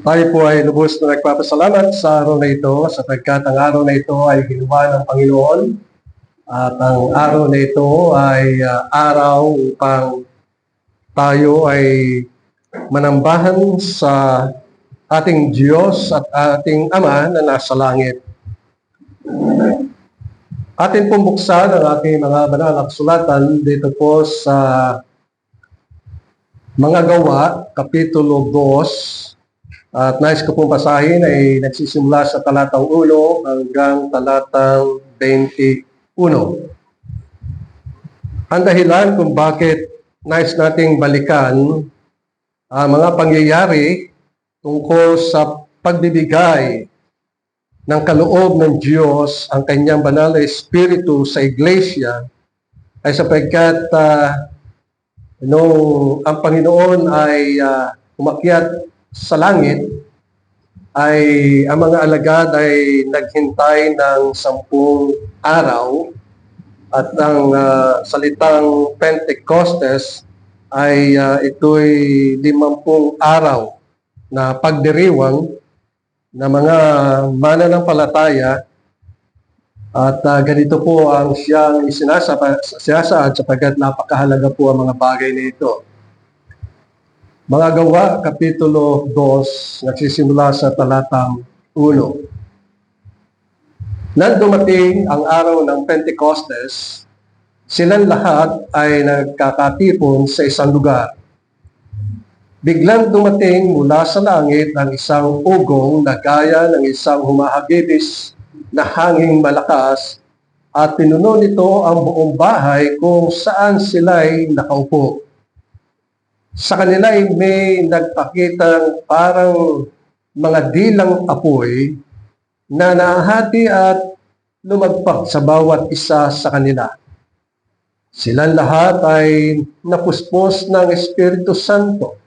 Tayo po ay lubos na nagpapasalamat sa araw na ito sapagkat ang araw na ito ay ginawa ng Panginoon at ang araw na ito ay araw upang tayo ay manambahan sa ating Diyos at ating Ama na nasa langit. Atin pong buksan ang ating mga banal na kasulatan dito po sa Mga Gawa, Kapitulo 2. At nais ko pong basahin ay nagsisimula sa talatang 1 hanggang talatang 21. Ang dahilan kung bakit nais nating balikan ang mga pangyayari tungkol sa pagbibigay ng kaloob ng Diyos ang kanyang banal na Espiritu sa Iglesia ay sapagkat nung ang Panginoon ay umakyat sa langit, ay ang mga alagad ay naghintay ng 10 araw at ang salitang Pentecostes ay ito'y 50 araw na pagdiriwang na mga mananampalataya at ganito po ang siyang sinasaad sapagkat napakahalaga po ang mga bagay na ito. Mga Gawa, Kapitulo 2, nagsisimula sa talatang 1. Nang dumating ang araw ng Pentecostes, silang lahat ay nagkakatipon sa isang lugar. Biglang dumating mula sa langit ang isang ugong na gaya ng isang humahagibis na hanging malakas at pinuno nito ang buong bahay kung saan sila'y nakaupo. Sa kanila ay may nagpakitang parang mga dilang apoy na nahati at lumagpak sa bawat isa sa kanila. Silang lahat ay napuspos ng Espiritu Santo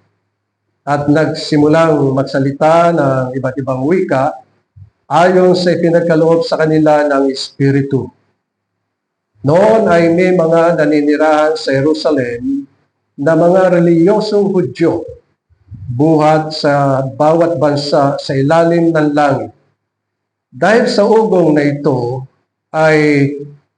at nagsimulang magsalita ng iba't ibang wika ayon sa ipinagkaloob sa kanila ng Espiritu. Noon ay may mga naninirahan sa Jerusalem na mga reliyosong Hudyo, buhat sa bawat bansa sa ilalim ng langit. Dahil sa ugong na ito ay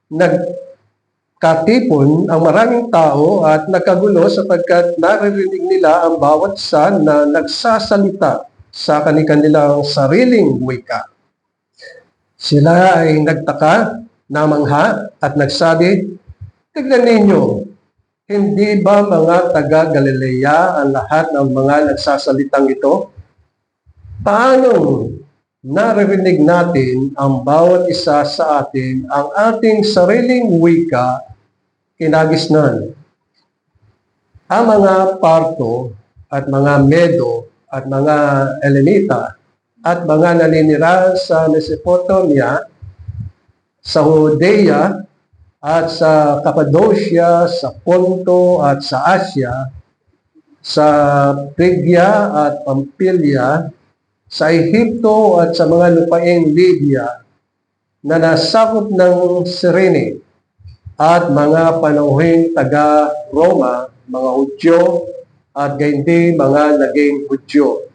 nagkatipon ang maraming tao at nagkagulo sapagkat naririnig nila ang bawat isa na nagsasalita sa kanilang sariling wika. Sila ay nagtaka, namangha at nagsabi, "Tignan ninyo, hindi ba mga taga-Galilea ang lahat ng mga nagsasalitang ito? Paano naririnig natin ang bawat isa sa atin ang ating sariling wika kinagisnan? Ang mga Parto at mga Medo at mga Elenita at mga naninirahan sa Mesopotamia, sa Judea, at sa Cappadocia, sa Ponto at sa Asia, sa Phrygia at Pamphylia, sa Ehipto at sa mga lupaing Libya na nasakop ng Cyrene at mga panauhing taga-Roma, mga Hudyo at gayundin mga naging Hudyo,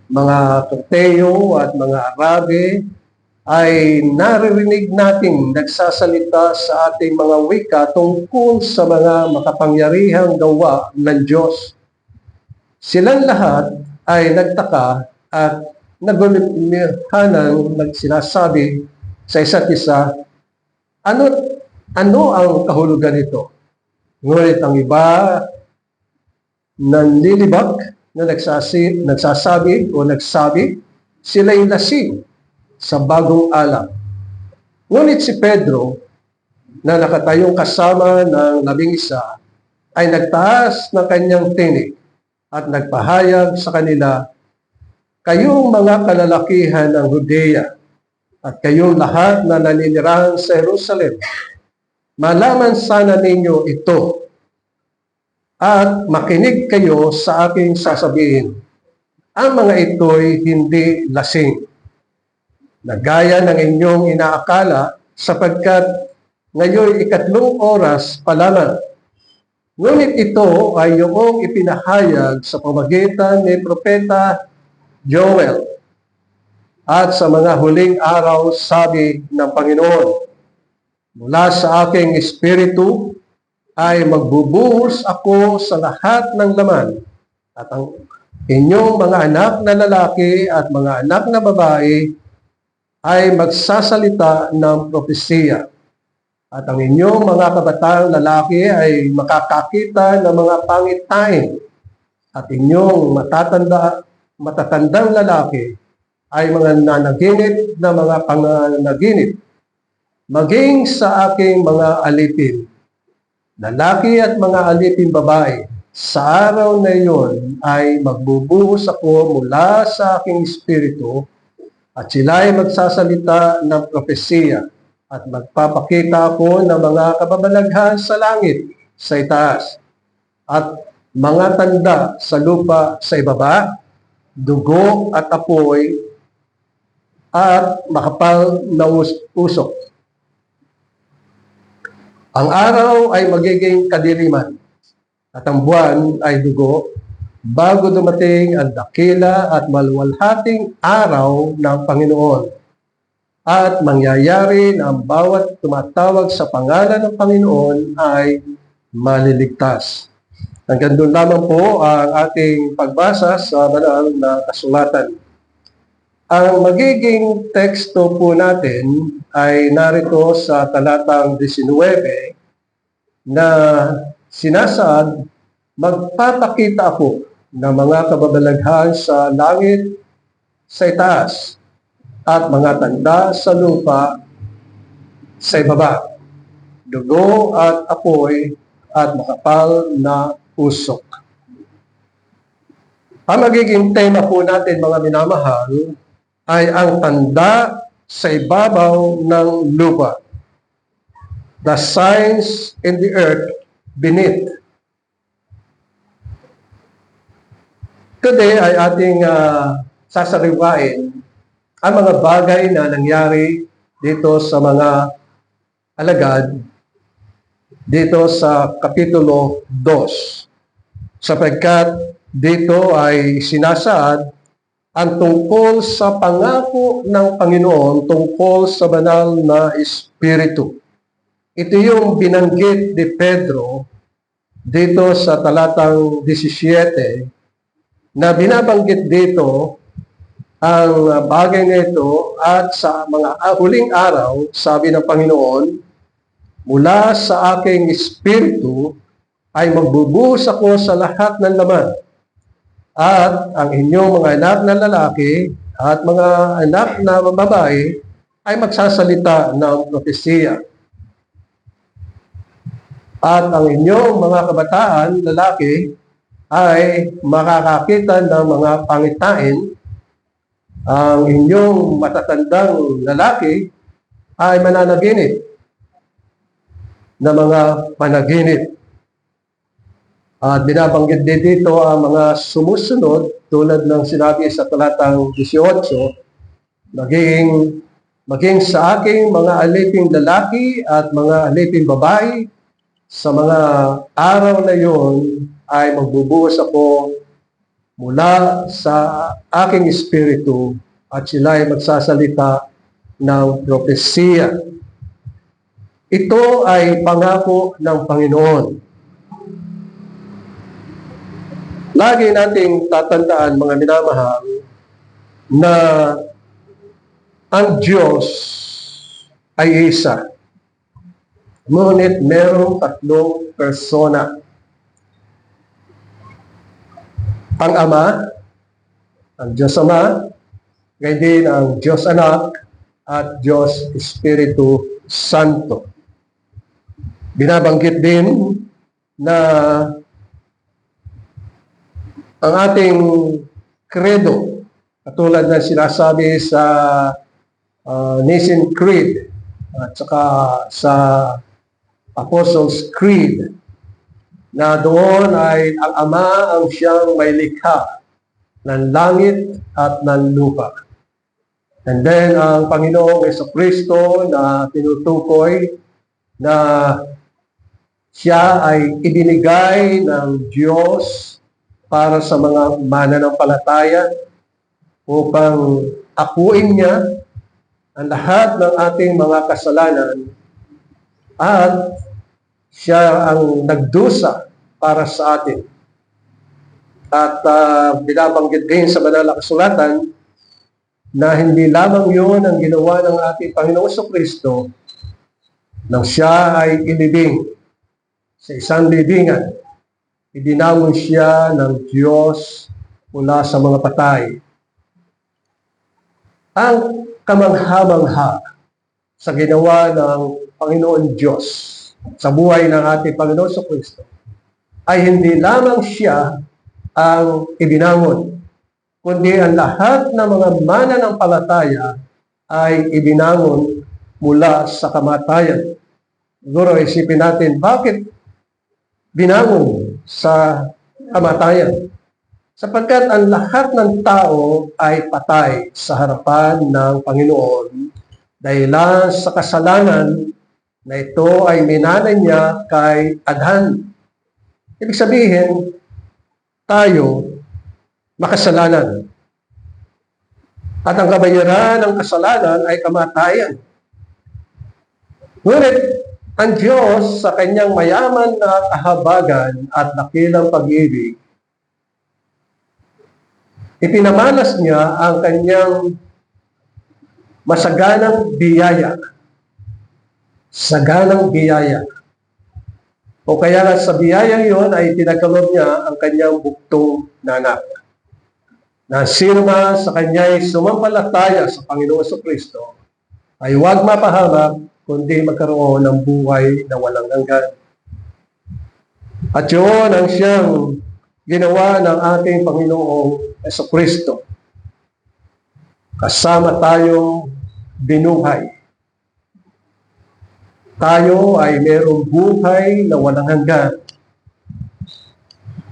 mga Turteo at mga Arabe, ay naririnig nating nagsasalita sa ating mga wika tungkol sa mga makapangyarihang gawa ng Diyos. Silang lahat ay nagtaka at nagulithanang nagsinasabi sa isa't isa, ano ang kahulugan nito? Ngunit ang iba nanlilibak na nagsasabi sila'y lasing sa bagong alak. Ngunit si Pedro, na nakatayong kasama ng 11, ay nagtaas ng kanyang tinig at nagpahayag sa kanila, "Kayong mga kalalakihan ng Judea at kayong lahat na naninirahan sa Jerusalem, malaman sana ninyo ito at makinig kayo sa aking sasabihin. Ang mga ito'y hindi lasing, na gaya ng inyong inaakala sapagkat ngayon 3 oras pa lamang Ngunit ito ay yung ipinahayag sa pamagitan ni Propeta Joel. At sa mga huling araw, sabi ng Panginoon, mula sa aking espiritu ay magbubuhos ako sa lahat ng laman, at ang inyong mga anak na lalaki at mga anak na babae ay magsasalita ng propesiya. At ang inyong mga kabataang lalaki ay makakakita ng mga pangitain, at inyong matatandang lalaki ay mga nanaginip na mga panganaginip, maging sa aking mga alipin, lalaki at mga alipin babae. Sa araw na iyon ay magbubuhos ako mula sa aking espiritu, at sila ay magsasalita ng propesiya, at magpapakita ako ng mga kababalaghan sa langit sa itaas, at mga tanda sa lupa sa ibaba, dugo at apoy, at makapal na usok. Ang araw ay magiging kadiliman, at ang buwan ay dugo, bago dumating ang dakila at maluwalhating araw ng Panginoon. At mangyayari na ang bawat tumatawag sa pangalan ng Panginoon ay maliligtas. Hanggang doon lamang po ang ating pagbasa sa banal na kasulatan. Ang magiging teksto po natin ay narito sa talatang 19 na sinasaad, magpapakita ako ng mga kababalaghan sa langit sa itaas, at mga tanda sa lupa sa ibaba, dugo at apoy at makapal na usok. Ang magiging tema po natin, mga minamahal, ay ang tanda sa ibabaw ng lupa. The signs in the earth beneath. Today ay ating sasariwain ang mga bagay na nangyari dito sa mga alagad dito sa Kapitulo 2. Sapagkat dito ay sinasaad ang tungkol sa pangako ng Panginoon tungkol sa banal na Espiritu. Ito yung binanggit ni Pedro dito sa talatang 17, na binabanggit dito ang bagay na ito, at sa mga huling araw, sabi ng Panginoon, mula sa aking Espiritu ay magbubuhos ako sa lahat ng laman, at ang inyong mga anak na lalaki at mga anak na babae ay magsasalita ng propesiya. At ang inyong mga kabataan lalaki ay makakakita ng mga pangitain. Ang inyong matatandang lalaki ay mananaginip na mga panaginip. At binabanggit din dito ang mga sumusunod, tulad ng sinabi sa talatang 18, maging sa aking mga aliping lalaki at mga aliping babae, sa mga araw na yon ay magbubuhos ako mula sa aking espiritu, at sila ay magsasalita ng propesiya. Ito ay pangako ng Panginoon. Lagi nating tatandaan, mga minamahal, na ang Diyos ay isa. Ngunit merong tatlong persona. Ang Ama, ang Diyos Ama, gayon din ang Diyos Anak, at Diyos Espiritu Santo. Binabanggit din na ang ating credo, katulad na sinasabi sa Nicene Creed at saka sa Apostles' Creed, na doon ay ang Ama ang siyang may likha ng langit at ng lupa. And then ang Panginoong Jesucristo na tinutukoy na Siya ay ibinigay ng Diyos para sa mga mananampalataya upang akuin niya ang lahat ng ating mga kasalanan at siya ang nagdusa para sa atin. At binabanggit din sa banal na kasulatan na hindi lamang yun ang ginawa ng ating Panginoong Kristo nang siya ay inibing sa isang libingan. Ibinangon siya ng Diyos mula sa mga patay. Ang kamangha-mangha sa ginawa ng Panginoon Diyos sa buhay ng ating Panginoon Kristo ay hindi lamang siya ang ibinangon, kundi ang lahat ng mga mananampalataya ay ibinangon mula sa kamatayan. Siguro isipin natin, bakit binangon sa kamatayan? Sapagkat ang lahat ng tao ay patay sa harapan ng Panginoon dahil sa kasalanan na ito ay minana niya kay Adan. Ibig sabihin, tayo makasalanan. At ang kabayaran ng kasalanan ay kamatayan. Ngunit ang Diyos sa kanyang mayaman na kahabagan at dakilang pag-ibig, ipinamalas niya ang kanyang masaganang biyaya. Saganang biyaya. O kaya nga sa biyayang iyon ay tinagkaloob niya ang kanyang buktong na anak. Na sino man sa kanya ay sumampalataya sa Panginoon Kristo ay huwag mapahamak kundi magkaroon ng buhay na walang hanggan. At yun ang siyang ginawa ng ating Panginoong Kristo. Kasama tayong binuhay. Tayo ay mayroong buhay na walang hanggan.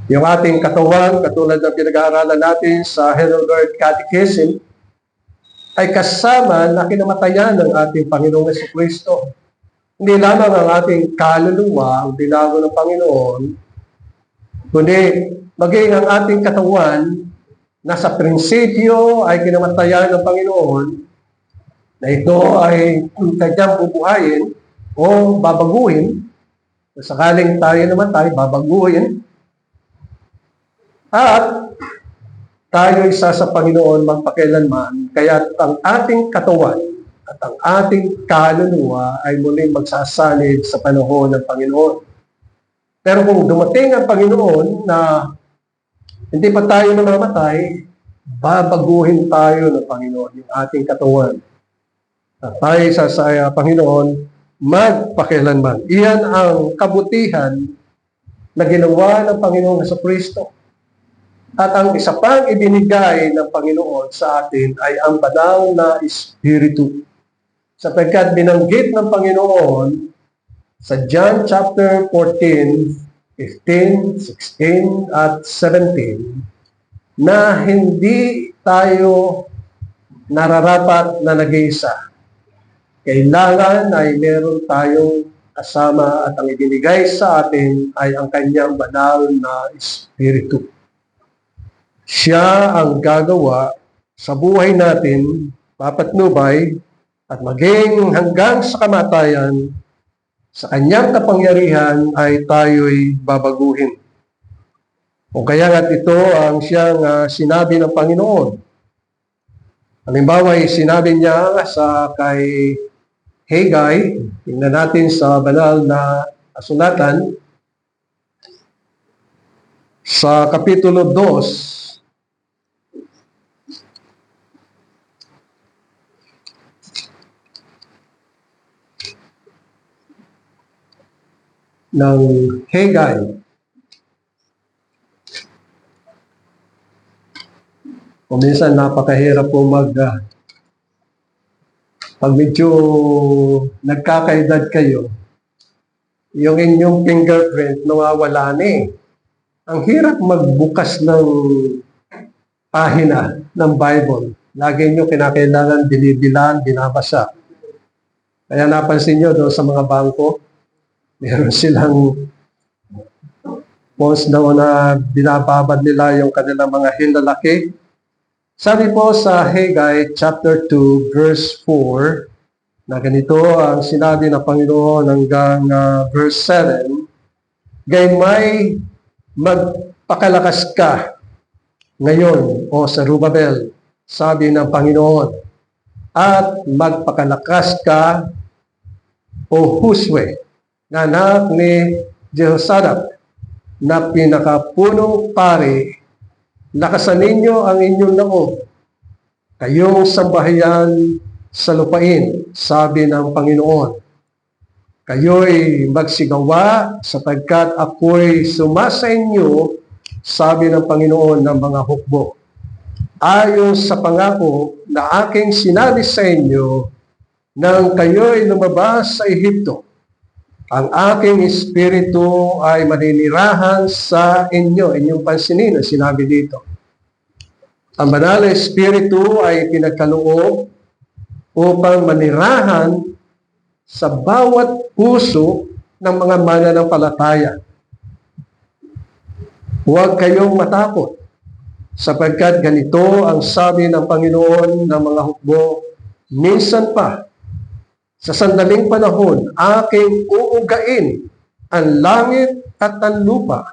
Yung ating katawan, katulad ng pinag-aaralan natin sa Heidelberg Catechism, ay kasama na kinamatayan ng ating Panginoong Kristo. Hindi lamang ang ating kaluluwa ang binago ng Panginoon, kundi maging ang ating katawan na sa prinsipyo ay kinamatayan ng Panginoon, na ito ay kanyang bubuhayin o babaguhin. Sakaling tayo namatay, babaguhin. At tayo isa sa Panginoon magpakailanman, kaya ang ating katawan at ang ating kaluluwa ay muling magsasanib sa panahon ng Panginoon. Pero kung dumating ang Panginoon na hindi pa tayo namamatay, babaguhin tayo ng Panginoon, yung ating katawan. At tayo isa sa Panginoon magpakailanman. Iyan ang kabutihan na ginawa ng Panginoong Kristo. At ang isa pang ibinigay ng Panginoon sa atin ay ang banal na Espiritu. Sapagkat binanggit ng Panginoon sa John chapter 14, 15, 16, at 17 na hindi tayo nararapat na nag-iisa. Kailangan ay meron tayong kasama at ang ibinigay sa atin ay ang kanyang banal na Espiritu. Siya ang gagawa sa buhay natin, papatnubay, at maging hanggang sa kamatayan, sa kanyang kapangyarihan ay tayo'y babaguhin. O kaya nga ito ang siyang sinabi ng Panginoon. Halimbawa, sinabi niya sa kay Haggai, tingnan natin sa banal na kasulatan, sa Kapitulo 2, ng Haggai. O minsan napakahirap po pag medyo nagkakaedad kayo, yung inyong fingerprint nawawala na eh. Ang hirap magbukas ng pahina ng Bible. Lagi nyo kinakailangan binibilan, binabasa. Kaya napansin nyo doon sa mga bangko, Meron silang post daw na binababad nila yung kanilang mga hinlalaki. Sabi po sa Haggai chapter 2 verse 4 na ganito ang sinabi ng Panginoon hanggang verse 7, "Gaymay magpakalakas ka ngayon, o Zerubbabel," sabi ng Panginoon, "at magpakalakas ka, o Hosue, na anak ni Jehozadak, na pinakapunong pari. Lakasan ninyo ang inyong loob, kayong sambahayan sa lupain," sabi ng Panginoon. "Kayo'y magsigawa sapagkat ako'y sumasa inyo," sabi ng Panginoon ng mga hukbo, "ayon sa pangako na aking sinabi sa inyo nang kayo'y lumabas sa Ehipto. Ang aking espiritu ay maninirahan sa inyo." Inyong pansinin ang sinabi dito. Ang banal na espiritu ay pinagkaloob upang manirahan sa bawat puso ng mga mananampalataya. Huwag kayong matakot, sapagkat ganito ang sabi ng Panginoon ng mga hukbo, "Minsan pa, sa sandaling panahon, aking uugain ang langit at ang lupa,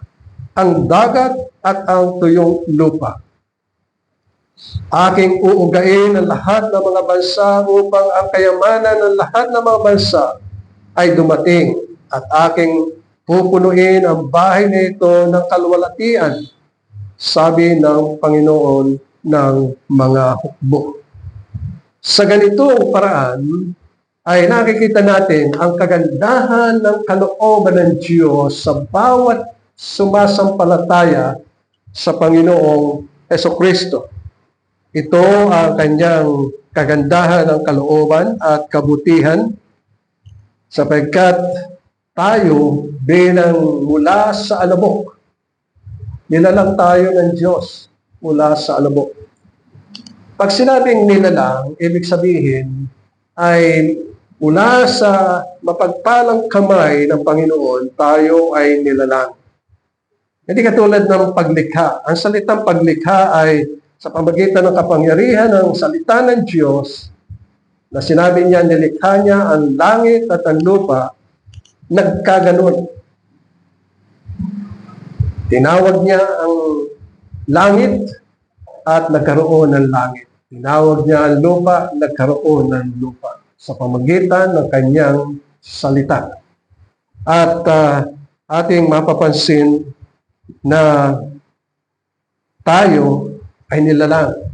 ang dagat at ang tuyong lupa. Aking uugain ang lahat ng mga bansa upang ang kayamanan ng lahat ng mga bansa ay dumating, at aking pupunuin ang bahay na ito ng kalwalatian," sabi ng Panginoon ng mga hukbo. Sa ganitong paraan, ay nakikita natin ang kagandahan ng kalooban ng Diyos sa bawat sumasampalataya sa Panginoong Hesukristo. Ito ang kanyang kagandahan ng kalooban at kabutihan, sapagkat tayo bilang mula sa alabok, nilalang tayo ng Diyos mula sa alabok. Pag sinabing nilalang, ibig sabihin ay mula sa mapagpalang kamay ng Panginoon, tayo ay nilalang. Hindi katulad ng paglikha. Ang salitang paglikha ay sa pamagitan ng kapangyarihan ng salita ng Diyos, na sinabi niya, nilikha niya ang langit at ang lupa, nagkaganon. Tinawag niya ang langit at nagkaroon ng langit. Tinawag niya ang lupa, nagkaroon ng lupa, sa pamagitan ng kanyang salita. At ating mapapansin na tayo ay nilalang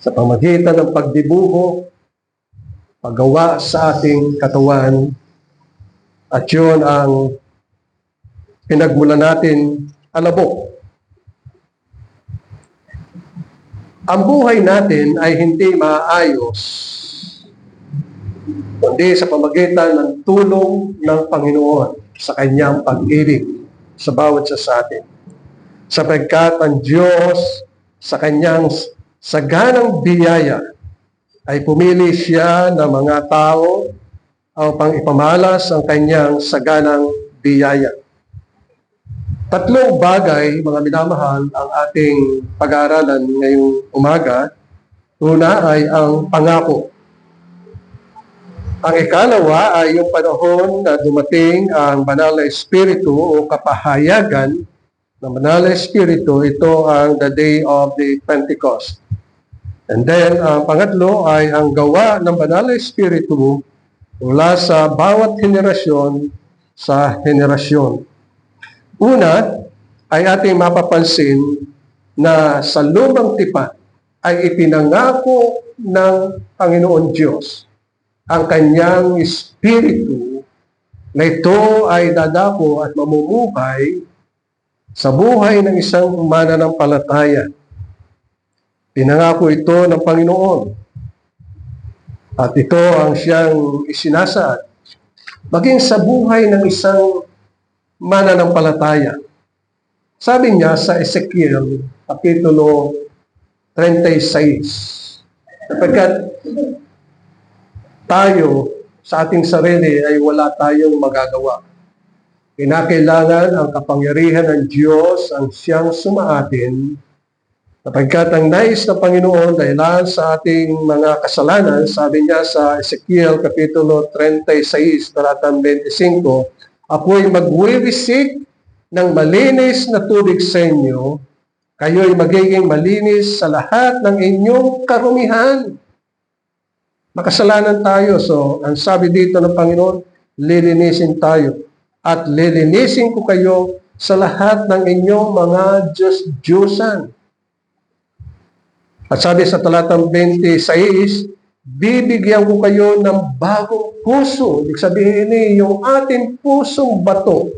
sa pamagitan ng pagdibuho, paggawa sa ating katawan, at yun ang pinagmula natin alabok. Ang buhay natin ay hindi maayos kundi sa pamagitan ng tulong ng Panginoon sa kanyang pag-ibig sa bawat isa sa atin. Sapagkat ang Diyos sa kanyang saganang biyaya ay pumili siya ng mga tao upang ipamalas ang kanyang saganang biyaya. Tatlong bagay, mga minamahal, ang ating pag-aaralan ngayong umaga. Una ay ang pangako. Ang ikalawa ay yung panahon na dumating ang Banal na Espiritu o kapahayagan ng Banal na Espiritu. Ito ang the day of the Pentecost. And then, ang pangatlo ay ang gawa ng Banal na Espiritu mula sa bawat henerasyon sa henerasyon. Una, ay ating mapapansin na sa lumang tipan ay ipinangako ng Panginoon Diyos ang kanyang Espiritu na ito ay dadako at mamumuhay sa buhay ng isang mananampalataya. Pinangako ito ng Panginoon at ito ang siyang isinasaad maging sa buhay ng isang mananampalataya. Sabi niya sa Ezekiel, Kapitulo 36, sapagkat tayo sa ating sarili ay wala tayong magagawa. Kinakailangan ang kapangyarihan ng Diyos ang siyang sumaatin, sapagkat ang nais ng Panginoon dahilan sa ating mga kasalanan, sabi niya sa Ezekiel Kapitulo 36, talatang 25, ako'y magwiwisik ng malinis na tubig sa inyo, kayo'y magiging malinis sa lahat ng inyong karumihan. Makasalanan tayo, so ang sabi dito ng Panginoon, lilinisin tayo. At lilinisin ko kayo sa lahat ng inyong mga Diyos-Diyosan. At sabi sa talatang 26, bibigyan ko kayo ng bagong puso. Ibig sabihin yung ating pusong bato,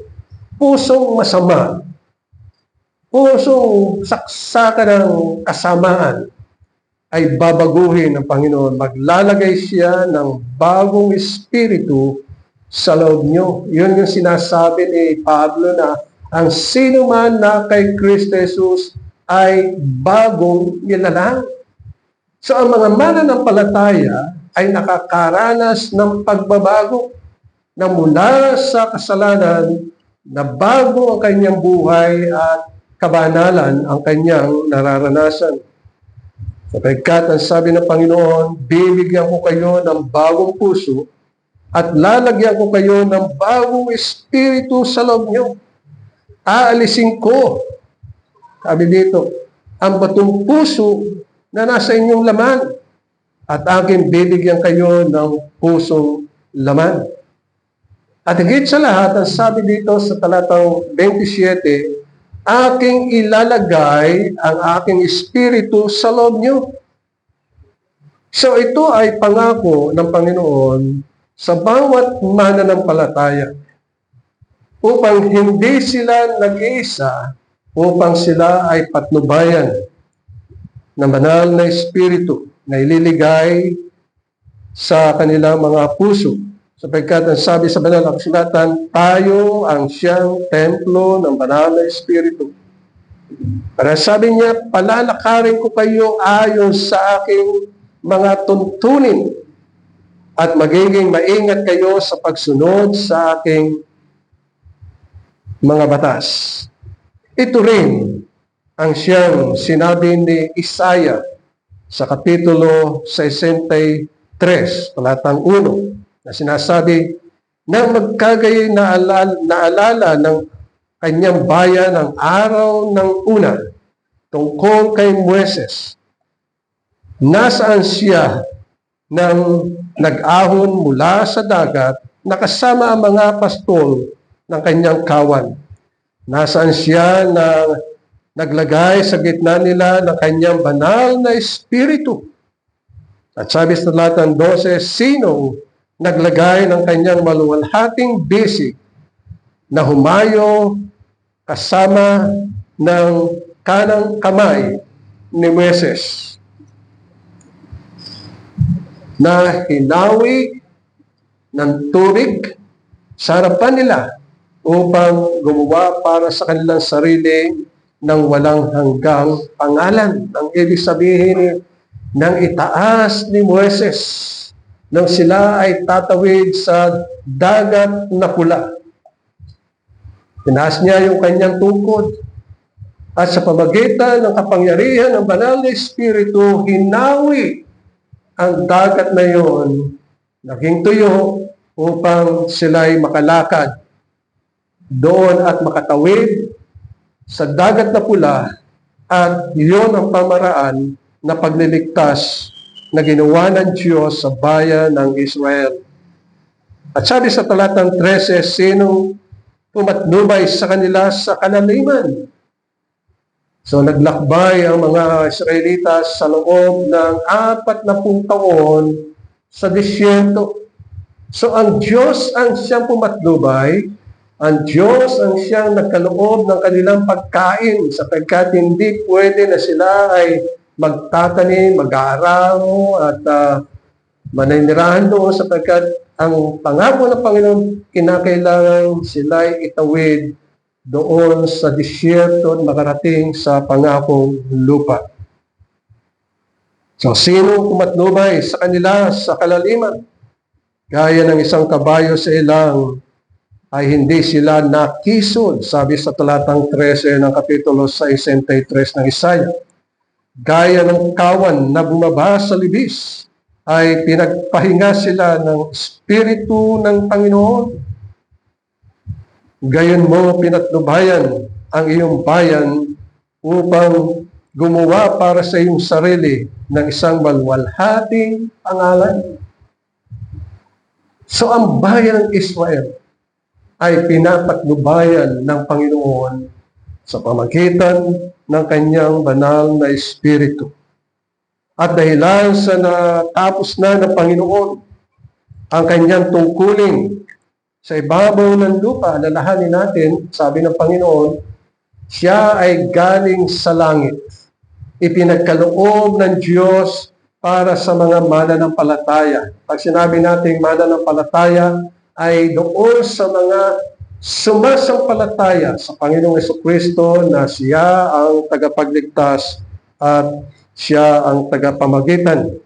pusong masama, pusong saksakan ng kasamaan, ay babaguhin ng Panginoon. Maglalagay siya ng bagong espiritu sa loob nyo. Yun yung sinasabi ni Pablo na ang sino man na kay Kristo Jesus ay bagong nilalang. So ang mga mananampalataya ay nakakaranas ng pagbabago na mula sa kasalanan na bago ang kanyang buhay at kabanalan ang kanyang nararanasan. Sapagkat ang sabi ng Panginoon, bibigyan ko kayo ng bagong puso at lalagyan ko kayo ng bagong espiritu sa loob nyo. Aalisin ko, sabi dito, ang batong puso na nasa inyong laman at aking bibigyan kayo ng pusong laman. At higit sa lahat, ang sabi dito sa talatang 27, aking ilalagay ang aking espiritu sa loob nyo. So ito ay pangako ng Panginoon sa bawat mananampalataya upang hindi sila nag-iisa, upang sila ay patnubayan ng banal na espiritu na ililigay sa kanilang mga puso. Sapagkat ang sabi sa banal na kasulatan, tayo ang siyang templo ng banal na espiritu. Para sabi niya, palalakarin ko kayo ayon sa aking mga tuntunin at magiging maingat kayo sa pagsunod sa aking mga batas. Ito rin ang siyang sinabi ni Isaiah sa Kapitulo 63, talatang 1, na sinasabi, na magkagay na alala ng kanyang bayan ang araw ng una tungkol kay Moises. Nasaan siya nang nag-ahon mula sa dagat na kasama ang mga pastol ng kanyang kawan. Nasaan siya na naglagay sa gitna nila ng kanyang banal na espiritu. At sabi sa talatang 12, sinong naglagay ng kanyang maluwalhating bisig na humayo kasama ng kanang kamay ni Moises, na hinawi ng tubig sa harapan nila upang gumawa para sa kanilang sarili ng walang hanggang pangalan. Ang ibig sabihin ng itaas ni Moises nang sila ay tatawid sa dagat na pula. Tinaas niya yung kanyang tungkod at sa pamagitan ng kapangyarihan ng banal na espiritu, hinawi ang dagat na yon, naging tuyo upang sila'y makalakad doon at makatawid sa dagat na pula, at iyon ang pamaraan na pagliligtas na ginawa ng Diyos sa bayan ng Israel. At sabi sa talatang 13, sinong pumatnubay sa kanila sa kanaliman? So naglakbay ang mga Israelitas sa loob ng 40 taon sa disyerto. So ang Diyos ang siyang pumatnubay, ang Diyos ang siyang nagkaloob ng kanilang pagkain, sapagkat hindi pwede na sila ay magtatanim, mag-aararo at maninirahan doon, sapagkat ang pangako ng Panginoon, kinakailangan sila ay itawid doon sa disyerto at makarating sa pangakong lupa. So, sino pumatnubay sa kanila sa kalaliman? Gaya ng isang kabayo sa ilang, ay hindi sila nakisod, sabi sa talatang 13 ng kapitulo 63 ng Isaiah. Gaya ng kawan na bumaba sa libis, ay pinagpahinga sila ng Espiritu ng Panginoon. Gayon mo pinatnubayan ang iyong bayan upang gumawa para sa iyong sarili ng isang maluwalhating pangalan. So ang bayan ng Israel ay pinapatnubayan ng Panginoon sa pamagitan ng kanyang banal na Espiritu. At dahilan sa natapos na ng Panginoon ang kanyang tungkulin sa ibabaw ng lupa, alalahanin natin, sabi ng Panginoon, siya ay galing sa langit. Ipinagkaloob ng Diyos para sa mga mananampalataya. Pag sinabi natin mananampalataya, ay doon sa mga sumasampalataya sa Panginoong Jesucristo na siya ang tagapagligtas at siya ang tagapamagitan.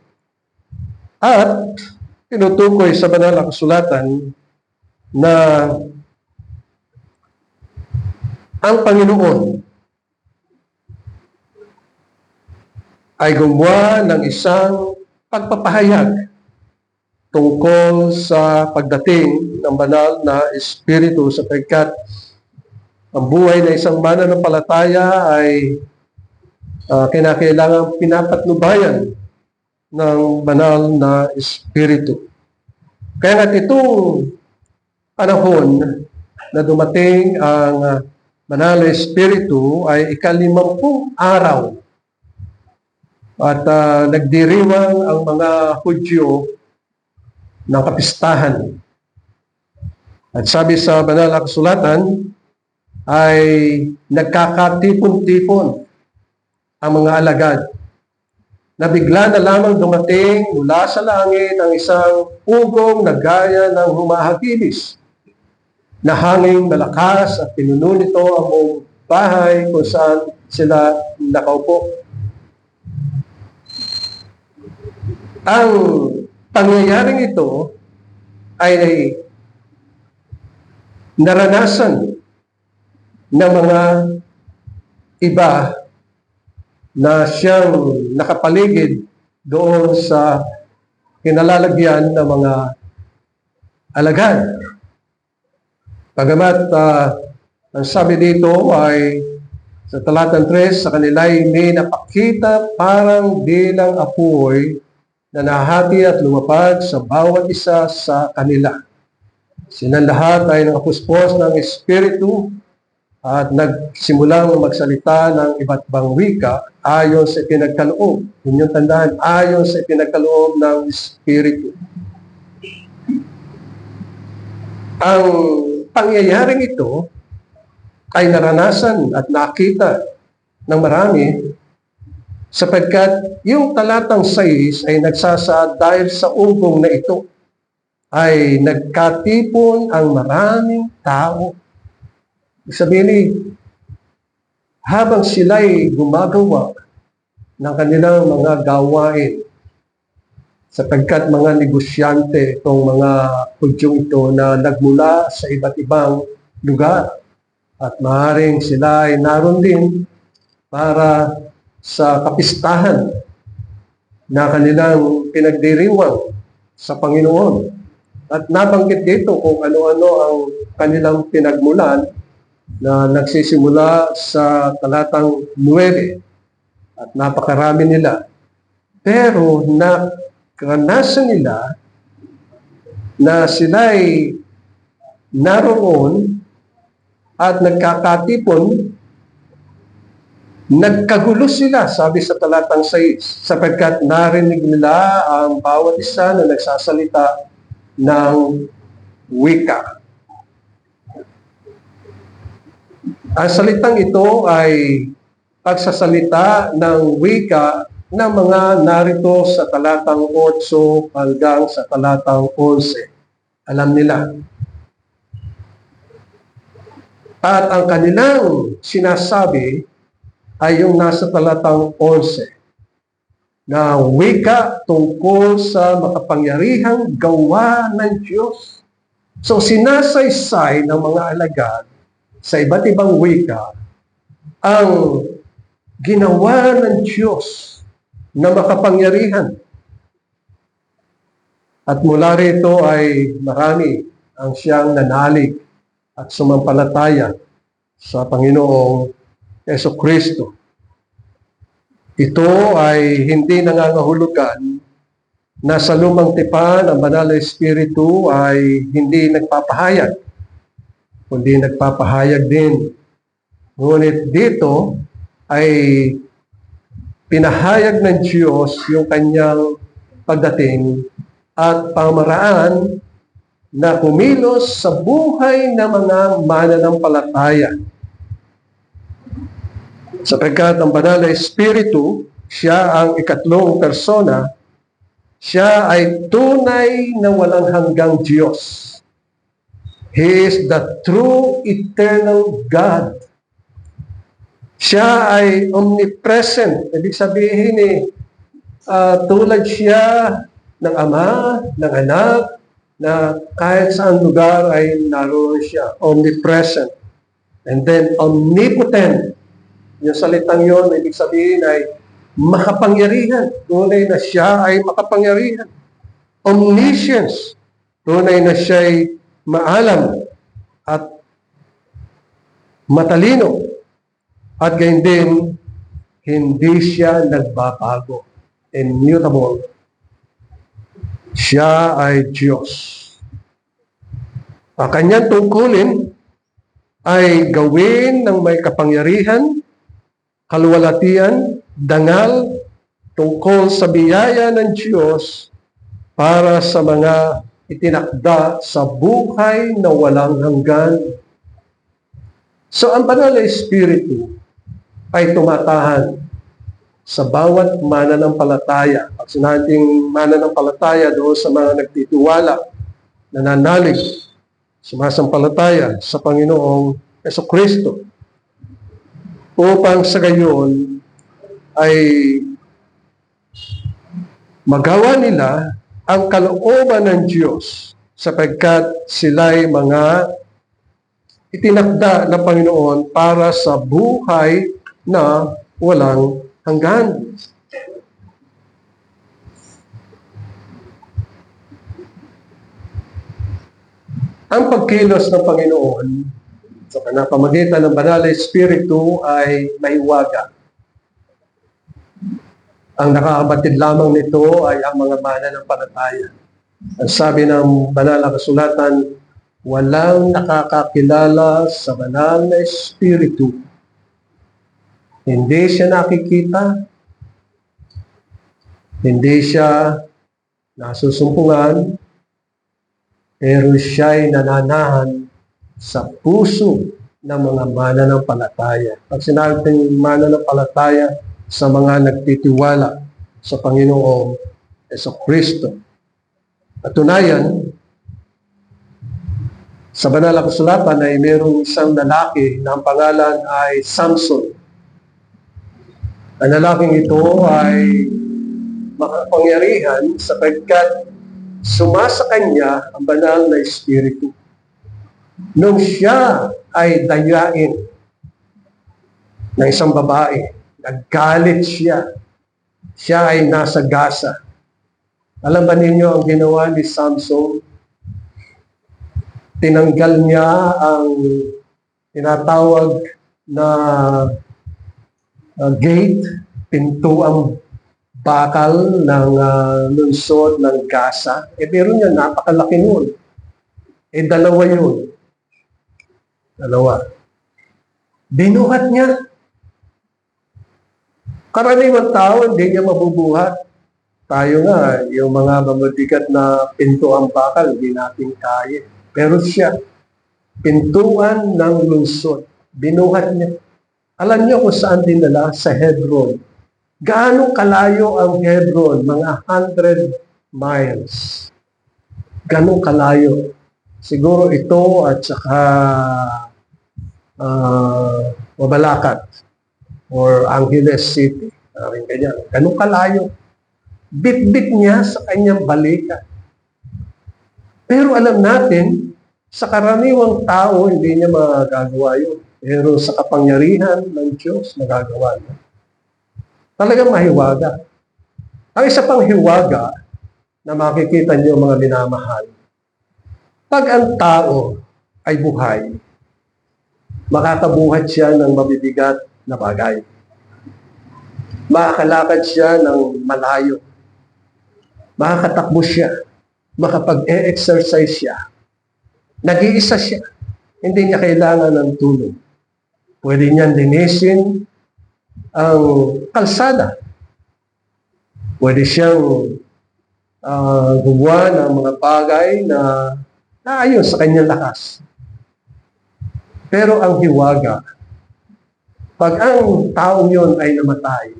At tinutukoy sa banal na kasulatan na ang Panginoon ay gumawa ng isang pagpapahayag tungkol sa pagdating ng banal na Espiritu, sapagkat ang buhay na isang mananampalataya ay kinakailangang pinapatnubayan ng banal na Espiritu. Kaya nga itong panahon na dumating ang banal na Espiritu ay ika-50 araw at nagdiriwang ang mga Hudyo ng kapistahan. At sabi sa banal na kasulatan ay nagkakatipon-tipon ang mga alagad na bigla na lamang dumating mula sa langit ang isang ugong na gaya ng humahagilis na hanging malakas at pinuno nito ang buong bahay kung saan sila nakaupo. Ang pangyayaring ito ay naranasan ng mga iba na siyang nakapaligid doon sa kinalalagyan ng mga alagad. Bagamat ang sabi dito ay sa talatang 3, sa kanila ay may napakita parang dilang apoy na nahati at lumapag sa bawat isa sa kanila. Silang lahat ay nakapuspos ng Espiritu at nagsimulang magsalita ng iba't ibang wika ayon sa ipinagkaloob. Inyong tandaan, ayon sa ipinagkaloob ng Espiritu. Ang pangyayaring ito ay naranasan at nakita ng marami sapagkat yung talatang 6 ay nagsasaad dahil sa ugong na ito ay nagkatipon ang maraming tao. Sabihin, habang sila'y gumagawa ng kanilang mga gawain, sapagkat mga negosyante itong mga Hudyong ito na nagmula sa iba't ibang lugar at maaaring sila ay naroon din para sa kapistahan na kanilang pinagdiriwang sa Panginoon. At nabanggit dito kung ano-ano ang kanilang pinagmulan na nagsisimula sa talatang 9 at napakarami nila. Pero nakaranasan nila na sila'y naroon at nagkakatipon, nagkagulo sila, sabi sa talatang 6, sapagkat narinig nila ang bawat isa na nagsasalita ng wika. Ang salitang ito ay pagsasalita ng wika ng mga narito sa talatang 8 hanggang sa talatang 11. Alam nila. At ang kanilang sinasabi ay yung nasa talatang 11. na wika tungkol sa makapangyarihang gawa ng Diyos. So sinasaysay ng mga alagad sa iba't ibang wika ang ginawa ng Diyos na makapangyarihan. At mula rito ay marami ang siyang nanalig at sumampalataya sa Panginoong Jesucristo. Ito ay hindi nangangahulugan na sa lumang tipan ang Banal na Espiritu ay hindi nagpapahayag, kundi nagpapahayag din. Ngunit dito ay pinahayag ng Diyos yung kanyang pagdating at pamaraan na kumilos sa buhay ng mga mananampalataya. Sapagkat ang Banal na Espiritu, siya ang ikatlong persona, siya ay tunay na walang hanggang Diyos. He is the true eternal God. Siya ay omnipresent. Ibig sabihin tulad siya ng Ama, ng Anak, na kahit saan lugar ay naroon siya. Omnipresent. And then omnipotent. Yung salitang yon, ibig sabihin ay makapangyarihan. Tunay na siya ay makapangyarihan. Omniscience. Tunay na siya ay maalam at matalino. At gayon din, hindi siya nagbabago. Immutable. Siya ay Diyos. Ang kanyang tungkulin ay gawin ng may kapangyarihan, kaluwalhatian, dangal, tungkol sa biyaya ng Diyos para sa mga itinakda sa buhay na walang hanggan. So ang Banal na Espiritu ay tumatahan sa bawat mananampalataya. Pag sinabing mananampalataya doon sa mga nagtitiwala, nananalig, sumasampalataya sa Panginoong Jesucristo, upang sa gayon ay magawa nila ang kalooban ng Diyos sapagkat sila'y mga itinakda ng Panginoon para sa buhay na walang hanggan. Ang pagkilos ng Panginoon sa pamamagitan ng Banal na Espiritu ay mahiwaga. Ang nakakabatid lamang nito ay ang mga mananampalataya. Ang sabi ng Banal na Kasulatan, walang nakakakilala sa Banal na Espiritu. Hindi siya nakikita, hindi siya nasusumpungan, pero siya'y nananahan sa puso ng mga mananampalataya. Pag sinabing mananampalataya, sa mga nagtitiwala sa Panginoong Jesucristo. Katunayan, sa Banal na Kasulatan ay mayroong isang lalaki na ang pangalan ay Samson. Ang lalaking ito ay makapangyarihan sapagkat sumasa kanya ang Banal na Espiritu. Nung siya ay dayain ng isang babae, naggalit siya. Siya ay nasa Gaza. Alam ba ninyo ang ginawa ni Samson? Tinanggal niya ang tinatawag na gate, pintuang bakal ng lungsod ng Gaza. Pero niya, napakalaki nun. Dalawa yun. Dalawa. Binuhat niya. Karaniwang tao, hindi niya mabubuhat. Tayo nga, yung mga mabigat na pintuang bakal, hindi natin kaya. Pero siya, pintuan ng lungsod, binuhat niya. Alam niyo kung saan dinala? Sa Hebron. Gaano kalayo ang Hebron? Mga 100 miles. Gaano kalayo? Siguro ito at saka Mabalacat or Angeles City. Ganyan. Ganun kalayo. Bit-bit niya sa kanyang balikat. Pero alam natin, sa karaniwang tao, hindi niya magagawa yun. Pero sa kapangyarihan ng Diyos, magagawa niya. Talagang mahiwaga. Ang isa pang hiwaga na makikita niyo mga minamahal, pag ang tao ay buhay, makakabuhat siya ng mabibigat na bagay. Makakalakad siya ng malayo. Makakatakbo siya. Makapag-e-exercise siya. Nag-iisa siya. Hindi niya kailangan ng tulong. Pwede niyang linisin ang kalsada. Pwede siyang gumawa ng mga bagay na naayon sa kanyang lakas. Pero ang hiwaga, pag ang taong yon ay namatay,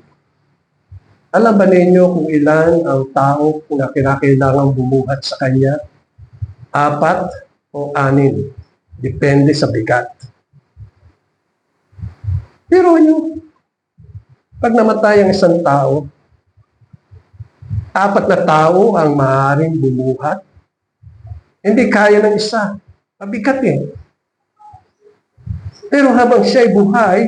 alam ba ninyo kung ilan ang tao na kinakailangang bumuhat sa kanya? 4 o 6. Depende sa bigat. Pero yung pag namatay ang isang tao, 4 na tao ang maaaring bumuhat. Hindi kaya ng isa. Mabigat eh. Pero habang siya ay buhay,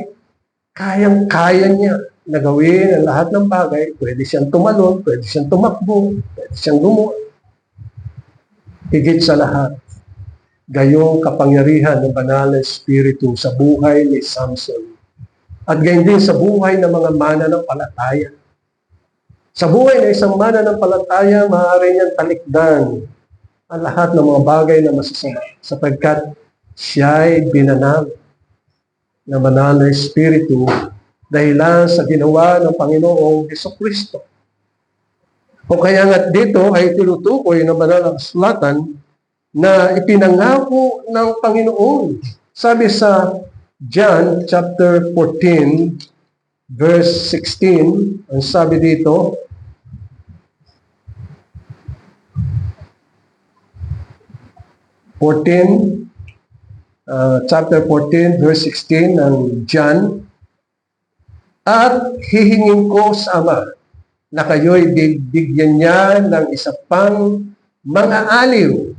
kayang-kaya niya na gawin ang lahat ng bagay. Pwede siyang tumalon, pwede siyang tumakbo, pwede siyang lumuha. Higit sa lahat, gayong kapangyarihan ng banal na Espiritu sa buhay ni Samson. At gayon din sa buhay ng mga mananampalataya. Sa buhay ng isang mananampalataya, maaari niyang talikdan ang lahat ng mga bagay na masasama sapagkat siya ay binanal ng banal na Espiritu dahilan sa ginawa ng Panginoong Jesucristo. O kaya nga dito ay tinutukoy ng banal na kasulatan na ipinangako ng Panginoon. Sabi sa John chapter 14, verse 16, ang sabi dito, chapter 14, verse 16 ng John, at hihingin ko sa Ama na kayo'y bigyan niya ng isa pang mga aliw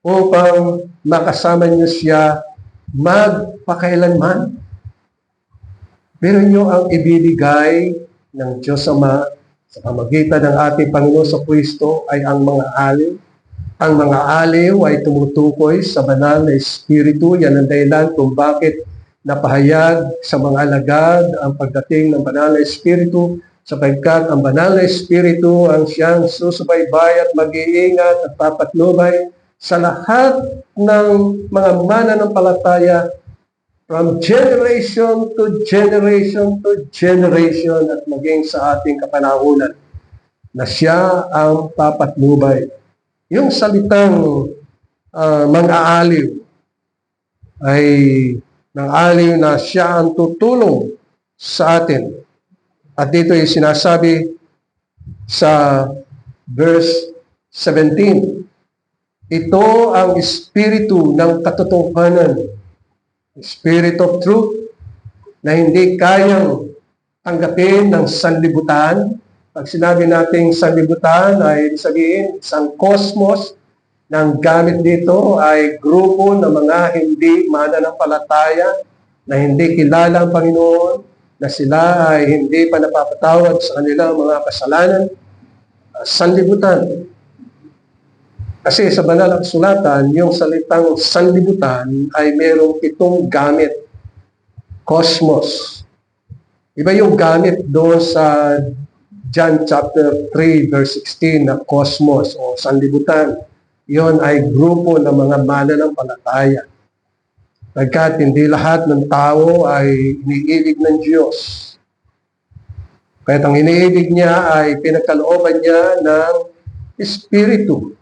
upang makasama niyo siya magpakailanman. Pero niyo ang ibibigay ng Diyos Ama sa pamagitan ng ating Panginoon sa Kristo ay ang mga aliw. Ang mga aliw ay tumutukoy sa banal na Espiritu. Yan ang dahilan kung bakit napahayag sa mga alagad ang pagdating ng banal na Espiritu, sapagkat ang banal na Espiritu ang siyang susubaybay at mag-iingat at papatnubay sa lahat ng mga mananampalataya from generation to generation to generation at maging sa ating kapanahunan na siya ang papatnubay. Yung salitang mang-aaliw ay ng aliw na siya ang tutulong sa atin. At dito ay sinasabi sa verse 17, ito ang espiritu ng katotohanan, Spirit of Truth, na hindi kayang tanggapin ng sanlibutan. Pag sinabi nating sanlibutan ay sabihin isang cosmos, ng gamit dito ay grupo ng mga hindi mananampalataya na hindi kilala ang Panginoon, na sila ay hindi pa napapatawad sa kanilang mga kasalanan. Sanlibutan. Kasi sa banal na kasulatan, yung salitang sanlibutan ay merong 7 gamit. Cosmos. Iba yung gamit doon sa John chapter 3 verse 16 na cosmos o sanlibutan. Yon ay grupo ng mga mananampalataya. Pagkat hindi lahat ng tao ay iniibig ng Diyos. Kaya ang iniibig niya ay pinagkalooban niya ng Espiritu.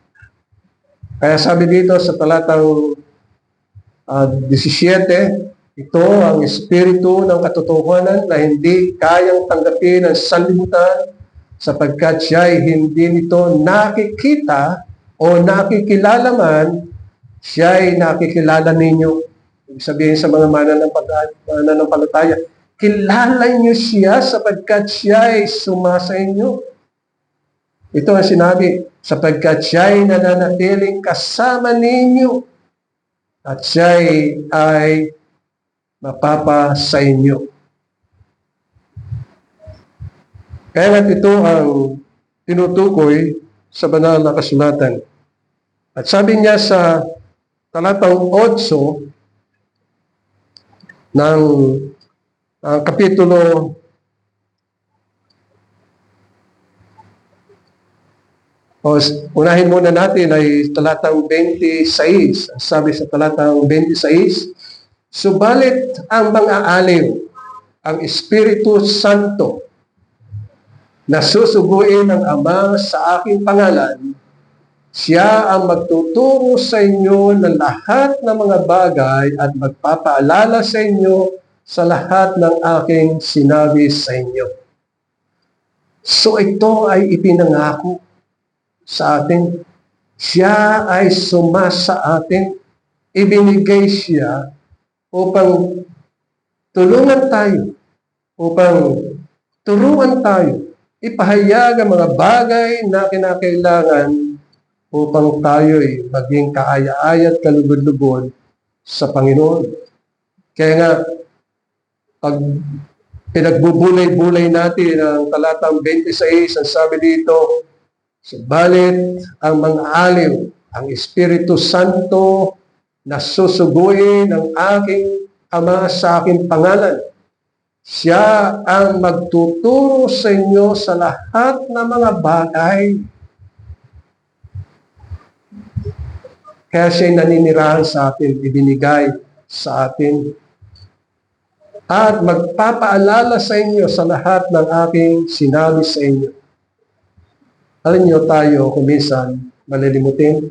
Kaya sabi dito sa talatang 17, ito ang Espiritu ng katotohanan na hindi kayang tanggapin ng sanlibutan sapagkat siya ay hindi nito nakikita o nakikilala man, siya ay nakikilala ninyo. Ibig sabihin sa mga mananampalataya, kilala niyo siya sapagkat siya ay sumasa inyo. Ito ang sinabi, sapagkat siya'y nananatiling kasama ninyo at siya'y ay mapapa sa inyo. Kaya nga ito ang tinutukoy sa banal na kasulatan. At sabi niya sa talatang 8 ng kapitulo unahin muna natin ay talatang 26. Sabi sa talatang 26, subalit ang mga aliw, ang Espiritu Santo, na susuguin ng Ama sa aking pangalan, siya ang magtuturo sa inyo ng lahat ng mga bagay at magpapaalala sa inyo sa lahat ng aking sinabi sa inyo. So ito ay ipinangako sa atin. Siya ay sumasa atin. Ibinigay siya upang tulungan tayo, upang turuan tayo, ipahayag ang mga bagay na kinakailangan upang tayo'y maging kaaya-aya at kalugod-lugod sa Panginoon. Kaya nga, pag pinagbubulay-bulay natin ang talatang 26, ang sabi dito, subalit ang mga aliw, ang Espiritu Santo na susuguin ng aking Ama sa aking pangalan, siya ang magtuturo sa inyo sa lahat ng mga bagay. Kaya siya'y naninirahan sa atin, ibinigay sa atin. At magpapaalala sa inyo sa lahat ng aking sinabi sa inyo. Alam niyo tayo, kung minsan, malilimutin.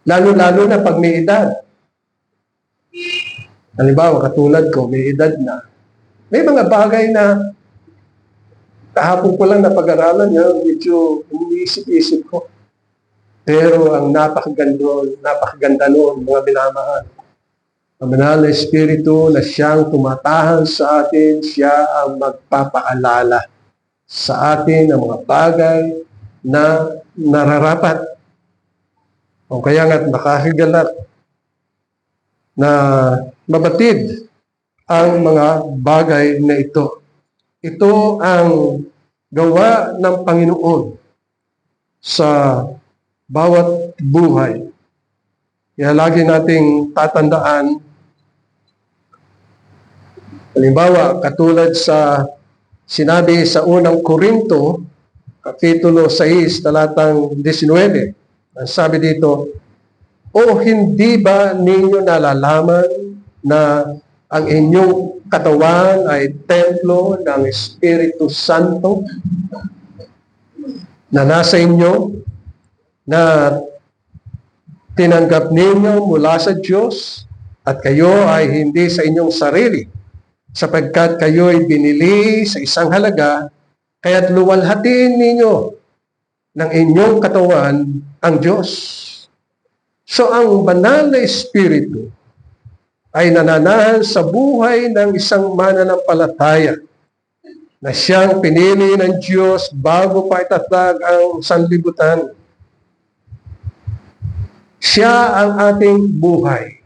Lalo-lalo na pag may edad. Halimbawa, katulad ko, may edad na. May mga bagay na kahapon ko lang napag-aralan niya, medyo iniisip-isip ko. Pero ang napakaganda noon, mga binamahal. Ang banal na Espiritu na siyang tumatahan sa atin, siya ang magpapaalala sa atin ng mga bagay na nararapat. O kaya nga't nakahigalak na mabatid ang mga bagay na ito. Ito ang gawa ng Panginoon sa bawat buhay. Kaya lagi nating tatandaan, halimbawa, katulad sa sinabi sa unang Korinto, kapitulo 6, talatang 19, ang sabi dito, o hindi ba ninyo nalalaman na ang inyong katawan ay templo ng Espiritu Santo na nasa inyo, na tinanggap ninyo mula sa Diyos, at kayo ay hindi sa inyong sarili, sapagkat kayo ay binili sa isang halaga, kaya't luwalhatiin ninyo ng inyong katawan ang Diyos. So ang banal na Espiritu ay nananahan sa buhay ng isang mananampalataya na siyang pinili ng Diyos bago pa itatag ang sanlibutan. Siya ang ating buhay.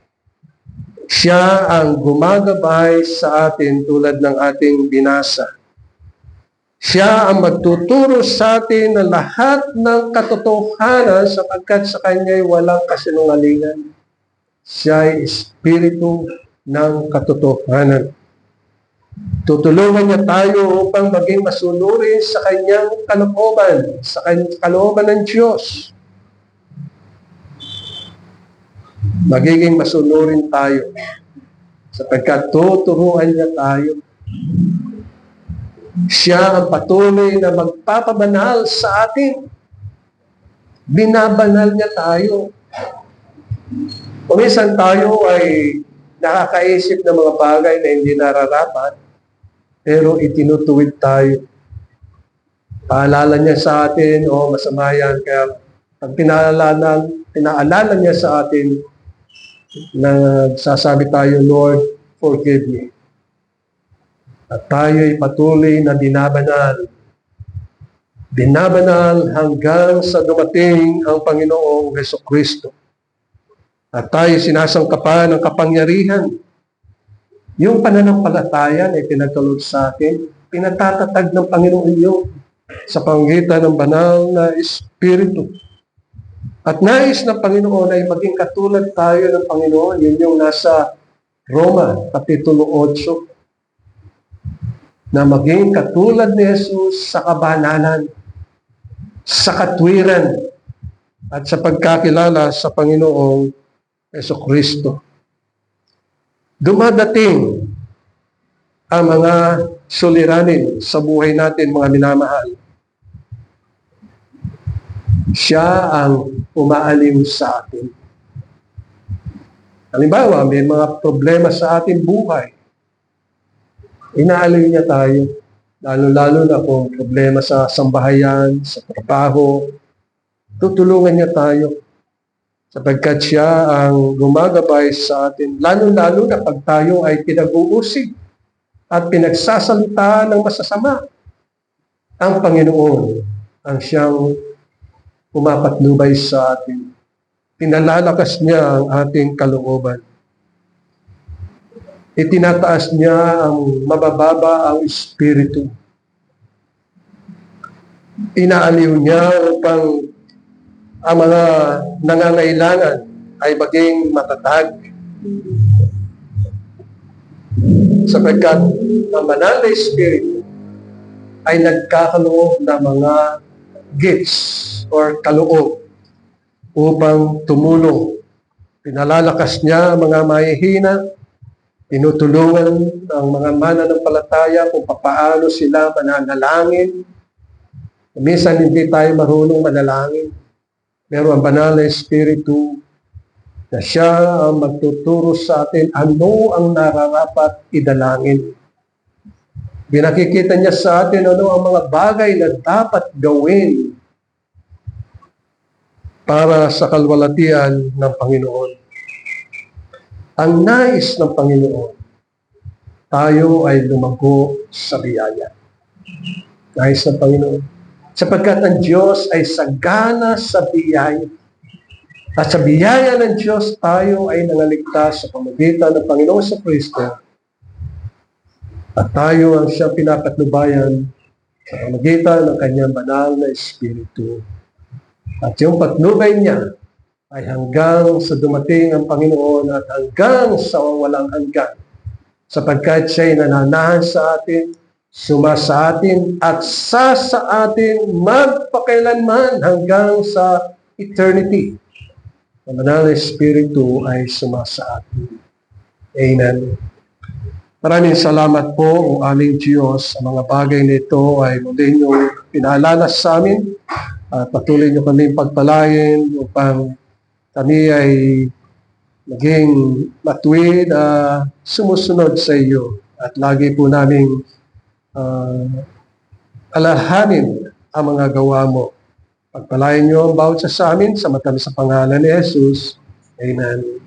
Siya ang gumagabay sa atin tulad ng ating binasa. Siya ang magtuturo sa atin ng lahat ng katotohanan sapagkat sa Kanya'y walang kasinungalingan. Siya ay Espiritu ng katotohanan. Tutulungan niya tayo upang maging masunurin sa Kanyang kalooban, sa kalooban ng Diyos. Magiging masunurin tayo sapagkat tuturuan niya tayo. Siya ang patuloy na magpapabanal sa atin. Binabanal niya tayo. Kuminsan tayo ay nakakaisip ng mga bagay na hindi nararapat, pero itinutuwid tayo. Paalala niya sa atin, masama yan. Kaya pag pinaalala niya sa atin, nagsasabi tayo, Lord, forgive me. At tayo'y patuloy na binabanal. binabanal hanggang sa dumating ang Panginoong Hesukristo. At tayo sinasangkapan ng kapangyarihan. Yung pananampalataya na ipinagkaloob sa atin, pinatatatag ng Panginoon yun sa pamamagitan ng banal na Espiritu. At nais ng Panginoon ay maging katulad tayo ng Panginoon. Yun yung nasa Roma, Kapitulo 8, na maging katulad ni Jesus sa kabanalan, sa katwiran, at sa pagkakilala sa Panginoong Jesucristo. Dumadating ang mga suliranin sa buhay natin, mga minamahal. Siya ang umaaliw sa atin. Halimbawa, may mga problema sa ating buhay. Inaaliw niya tayo. Lalo-lalo na kung problema sa sambahayan, sa trabaho. Tutulungan niya tayo. Sapagkat siya ang gumagabay sa atin. Lalo-lalo na pag tayo ay pinag-uusig at pinagsasalita ng masasama. Ang Panginoon ang siyang pumapatnubay sa atin. Pinalalakas niya ang ating kalooban. Itinataas niya ang mabababa ang espiritu. Inaaliw niya upang ang mga nangangailangan ay maging matatag. Sapagkat ang banal na espiritu ay nagkakaloob ng mga gifts or kaloob upang tumulong. Pinalalakas niya ang mga mahihina, tinutulungan ang mga mananampalataya kung paano sila mananalangin. Minsan hindi tayo marunong manalangin, pero ang banal na Espiritu na siya ang magtuturo sa atin ano ang nararapat idalangin. Binakikita niya sa atin ano ang mga bagay na dapat gawin para sa kalwalatian ng Panginoon. Ang nais ng Panginoon, tayo ay lumago sa biyaya. Nais ng Panginoon. Sapagkat ang Diyos ay sagana sa biyaya. At sa biyaya ng Diyos, tayo ay nangaligtas sa pamamagitan ng Panginoon sa Kristo. At tayo ang siyang pinapatnubayan sa pamamagitan ng kanyang banal na Espiritu. At yung patnubay niya ay hanggang sa dumating ang Panginoon at hanggang sa walang hanggan. Sapagkat siya'y nananahan sa atin, sumasa atin, at sa atin magpakailanman hanggang sa eternity. Ang banal na Espiritu ay sumasa atin. Amen. Maraming salamat po, o aming Diyos. Ang mga bagay nito ay muli niyong pinaalala sa amin. At patuloy niyo kami pagpalain upang kami ay maging matuwid, sumusunod sa iyo. At lagi po namin alahanin ang mga gawa mo. Pagpalain niyo ang bawat sa amin sa matamis sa pangalan ni Jesus. Amen.